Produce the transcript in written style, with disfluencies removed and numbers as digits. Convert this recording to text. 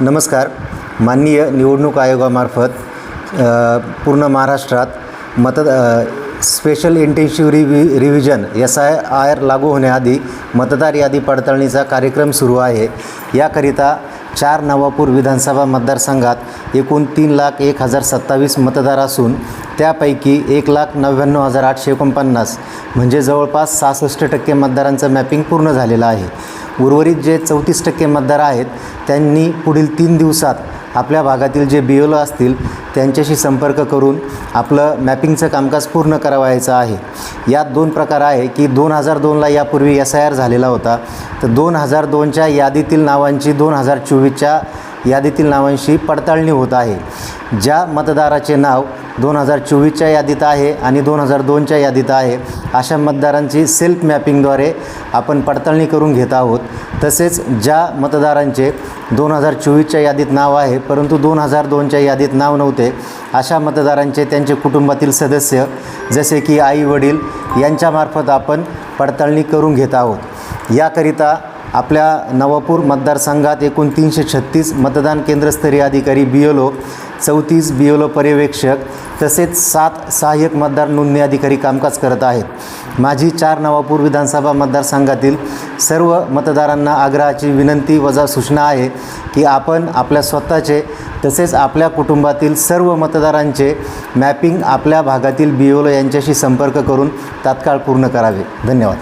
नमस्कार. माननीय निवडणूक आयोगामार्फत पूर्ण महाराष्ट्रात स्पेशल इंटेन्सिव्ह रिव्हिजन SIR लागू होण्याआधी मतदार यादी पडताळणीचा कार्यक्रम सुरू आहे. याकरिता 4 नवापूर विधानसभा मतदारसंघात एकूण 3,01,027 मतदार असून त्यापैकी 1,99,849 म्हणजे जवळपास 66% मतदारांचं मॅपिंग पूर्ण झालेलं आहे. उर्वरित जे 34% मतदार आहेत त्यांनी पुढील 3 दिवसात आपल्या भागातील जे BLO असतील त्यांच्याशी संपर्क करून आपलं मॅपिंगचं कामकाज पूर्ण करावायचं आहे. यात 2 प्रकार आहे की 2002ला यापूर्वी SIR झालेला होता, तर 2002च्या यादीतील नावांची 2024च्या यादीतील नावांशी पडताळणी होत आहे. ज्या मतदाराचे नाव 2024च्या यादीत आहे आणि 2002च्या यादीत आहे अशा मतदारांची सेल्फ मॅपिंगद्वारे आपण पडताळणी करून घेत आहोत. तसेच ज्या मतदारांचे 2024च्या यादीत नाव आहे परंतु 2002च्या यादीत नाव नव्हते अशा मतदारांचे त्यांचे कुटुंबातील सदस्य जसे की आई वडील यांच्यामार्फत आपण पडताळणी करून घेत आहोत. याकरिता आपल्या नवापूर मतदारसंघात एकूण 336 मतदान केंद्रस्तरीय अधिकारी BLO, 34 BLO पर्यवेक्षक तसेच 7 सहाय्यक मतदार नोंदणी अधिकारी कामकाज करत आहेत. माझी 4 नवापूर विधानसभा मतदारसंघातील सर्व मतदारांना आग्रहाची विनंती वजा सूचना आहे की आपण आपल्या स्वतःचे तसेच आपल्या कुटुंबातील सर्व मतदारांचे मॅपिंग आपल्या भागातील BLO यांच्याशी संपर्क करून तात्काळ पूर्ण करावे. धन्यवाद.